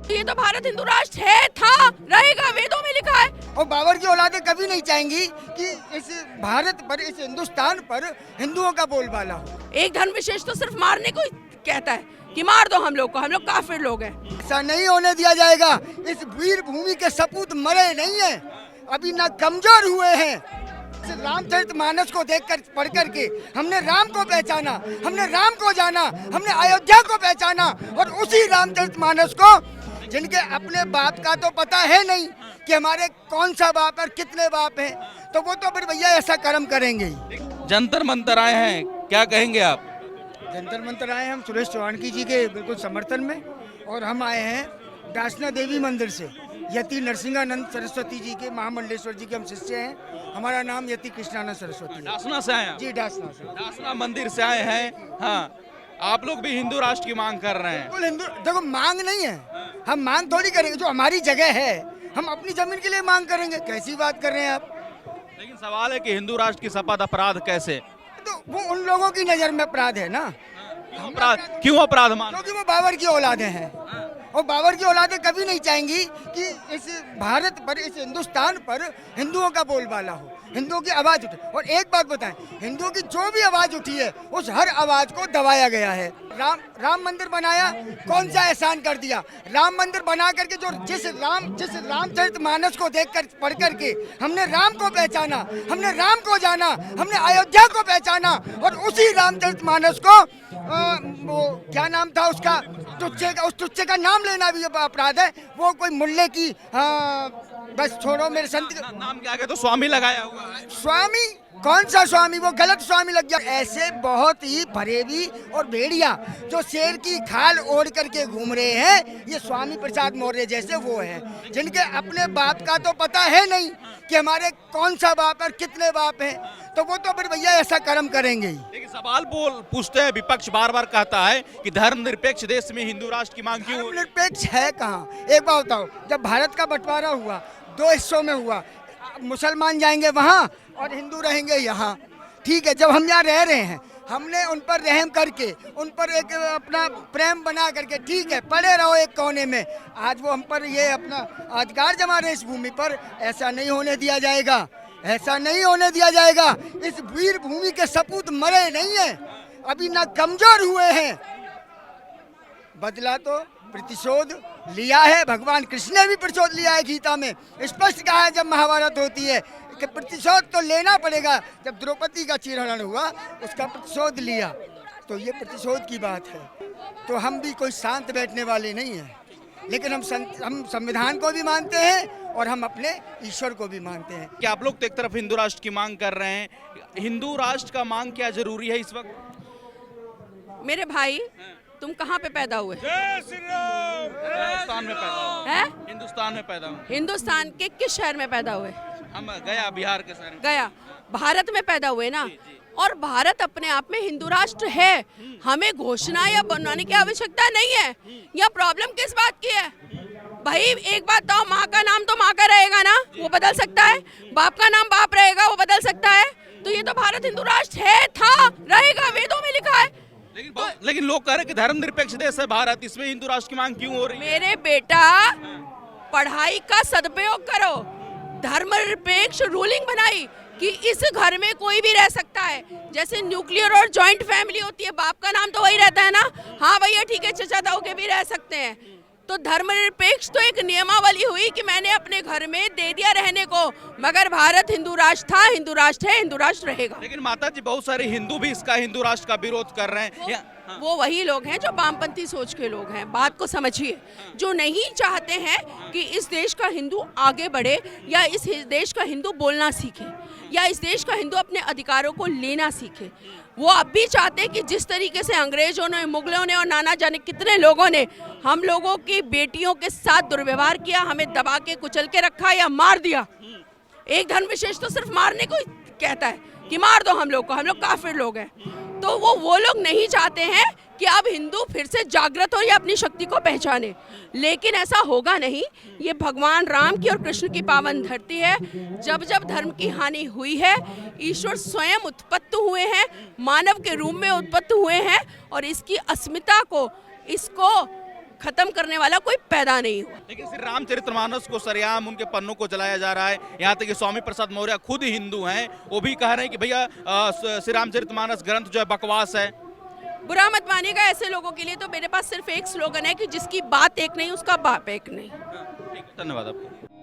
ये तो भारत हिंदू राष्ट्र है, था, रहेगा, वेदों में लिखा है। और बाबर की औलादें कभी नहीं चाहेंगी कि इस भारत पर, इस हिंदुस्तान पर हिंदुओं का बोलबाला हो। एक धर्म विशेष तो सिर्फ मारने को ही कहता है कि मार दो हम लोग को, हम लोग काफिर लोग हैं। ऐसा नहीं होने दिया जाएगा। इस वीर भूमि के सपूत मरे नहीं है, अभी ना कमजोर हुए हैं। रामचरितमानस को देखकर पढ़ करके हमने राम को पहचाना, हमने राम को जाना, हमने अयोध्या को पहचाना। और उसी रामचरितमानस को, जिनके अपने बाप का तो पता है नहीं कि हमारे कौन सा बाप और कितने बाप हैं, तो वो तो फिर भैया ऐसा कर्म करेंगे ही। जंतर मंतर आए हैं, क्या कहेंगे आप? जंतर मंतर आए हैं हम सुरेश चौहान जी के बिल्कुल समर्थन में, और हम आए हैं डासना देवी मंदिर से। यति नरसिंहानंद सरस्वती जी के, महामंडलेश्वर जी के हम शिष्य हैं। हमारा नाम यति कृष्णानंद सरस्वती है। डासना से आए हैं? जी, डासना से। डासना मंदिर से आए हैं। हाँ, आप लोग भी हिंदू राष्ट्र की मांग कर रहे हैं? बिल्कुल हिंदू, देखो मांग नहीं है, हम मांग थोड़ी करेंगे। जो हमारी जगह है हम अपनी जमीन के लिए मांग करेंगे। कैसी बात कर रहे हैं आप? लेकिन सवाल है कि हिंदू राष्ट्र की शपथ अपराध कैसे? तो वो उन लोगों की नजर में अपराध है ना। क्यों अपराध मान? क्योंकि वो बाबर की औलादें हैं, और बाबर की औलादें कभी नहीं चाहेंगी कि इस भारत पर, इस हिंदुस्तान पर हिंदुओं का बोलबाला हो, हिंदुओं की आवाज उठे। और एक बात बताएं, हिंदुओं की जो भी आवाज उठी है उस हर आवाज को दबाया गया है। राम मंदिर बनाया, कौन सा एहसान कर दिया? राम मंदिर बना करके जो जिस रामचरितमानस को देखकर पढ़ करके हमने राम को पहचाना, हमने राम को जाना, हमने अयोध्या को पहचाना। और उसी रामचरितमानस को वो क्या नाम था उसका, टुच्चे का, उस टुच्चे का नाम लेना भी अपराध है। वो कोई मुल्ले की, बस छोड़ो मेरे संत। नाम के आगे तो स्वामी लगाया हुआ है। स्वामी? कौन सा स्वामी? वो गलत स्वामी लग गया। ऐसे बहुत ही फरेबी और भेड़िया जो शेर की खाल ओढ़ करके घूम रहे हैं, ये स्वामी प्रसाद मौर्य जैसे वो हैं, जिनके अपने बाप का तो पता है नहीं कि हमारे कौन सा बाप और कितने बाप हैं, तो वो तो फिर भैया ऐसा कर्म करेंगे ही। लेकिन सवाल पूछते हैं, विपक्ष बार बार कहता है कि धर्मनिरपेक्ष देश में हिंदू राष्ट्र की मांग क्यों? धर्मनिरपेक्ष है कहाँ? एक बात बताओ, जब भारत का बंटवारा हुआ, 2 हिस्सों में हुआ, मुसलमान जाएंगे वहाँ और हिंदू रहेंगे यहाँ, ठीक है। जब हम यहाँ रह रहे हैं, हमने उन पर रहम करके, उन पर एक अपना प्रेम बना करके, ठीक है, पड़े रहो एक कोने में। आज वो हम पर ये अपना अधिकार जमा रहे इस भूमि पर। ऐसा नहीं होने दिया जाएगा, ऐसा नहीं होने दिया जाएगा। इस वीर भूमि के सपूत मरे नहीं है, अभी ना कमजोर हुए हैं। बदला तो प्रतिशोध लिया है, भगवान कृष्ण ने भी प्रतिशोध लिया है। गीता में स्पष्ट कहा है जब महाभारत होती है कि प्रतिशोध तो लेना पड़ेगा। जब द्रौपदी का चीरहरण हुआ, उसका प्रतिशोध लिया, तो ये प्रतिशोध की बात है। तो हम भी कोई शांत बैठने वाले नहीं हैं, लेकिन हम संविधान को भी मानते हैं और हम अपने ईश्वर को भी मानते हैं। क्या आप लोग तो एक तरफ हिंदू राष्ट्र की मांग कर रहे हैं, हिंदू राष्ट्र का मांग क्या जरूरी है इस वक्त? मेरे भाई, तुम कहाँ पे पैदा हुए? हिंदुस्तान में पैदा हुए। हैं? हिंदुस्तान में पैदा हुए। हिंदुस्तान के किस शहर में पैदा हुए? हम गया, बिहार के शहर। गया। भारत में पैदा हुए ना। और भारत अपने आप में हिंदू राष्ट्र है, हमें घोषणा या बनवाने की आवश्यकता नहीं है। यह प्रॉब्लम किस बात की है भाई? एक बात तो, माँ का नाम तो माँ का रहेगा ना, वो बदल सकता है। बाप का नाम बाप रहेगा, वो बदल सकता है। तो ये तो भारत हिंदू राष्ट्र है, था, रहेगा, वेदों में लिखा है। लेकिन लोग कह रहे हैं कि धर्मनिरपेक्ष देश है भारत, इसमें हिंदू राष्ट्र की मांग क्यों हो रही है? मेरे बेटा, पढ़ाई का सदुपयोग करो। धर्मनिरपेक्ष रूलिंग बनाई कि इस घर में कोई भी रह सकता है। जैसे न्यूक्लियर और जॉइंट फैमिली होती है, बाप का नाम तो वही रहता है ना। हाँ भैया ठीक है, चचा ताऊ के भी रह सकते हैं। तो धर्मनिरपेक्ष तो एक नियमावली हुई कि मैंने अपने घर में दे दिया रहने को, मगर भारत हिंदू राष्ट्र था, हिंदू राष्ट्र है, हिंदू राष्ट्र रहेगा। लेकिन माता जी, बहुत सारे हिंदू भी इसका, हिंदू राष्ट्र का विरोध कर रहे हैं। वो वही लोग हैं जो वामपंथी सोच के लोग हैं। बात को समझिए, जो नहीं चाहते हैं कि इस देश का हिंदू आगे बढ़े, या इस देश का हिंदू बोलना सीखे, या इस देश का हिंदू अपने अधिकारों को लेना सीखे। वो अब भी चाहते हैं कि जिस तरीके से अंग्रेजों ने, मुगलों ने और नाना जाने कितने लोगों ने हम लोगों की बेटियों के साथ दुर्व्यवहार किया, हमें दबा के कुचल के रखा या मार दिया। एक धर्म विशेष तो सिर्फ मारने को ही कहता है कि मार दो हम लोग को, हम लोग काफिर लोग हैं। तो वो लोग नहीं चाहते हैं कि अब हिंदू फिर से जागृत हो या अपनी शक्ति को पहचाने। लेकिन ऐसा होगा नहीं। ये भगवान राम की और कृष्ण की पावन धरती है। जब जब धर्म की हानि हुई है, ईश्वर स्वयं उत्पन्न हुए हैं, मानव के रूप में उत्पन्न हुए हैं, और इसकी अस्मिता को, इसको खत्म करने वाला कोई पैदा नहीं हुआ। लेकिन श्री रामचरितमानस को सरेआम उनके पन्नों को जलाया जा रहा है। यहाँ तक कि स्वामी प्रसाद मौर्य खुद ही हिंदू हैं, वो भी कह रहे हैं कि भैया श्री रामचरितमानस ग्रंथ जो है बकवास है। बुरा मत मानिएगा, ऐसे लोगों के लिए तो मेरे पास सिर्फ एक स्लोगन है कि जिसकी बात एक नहीं उसका बाप एक नहीं। ठीक है, धन्यवाद आपको।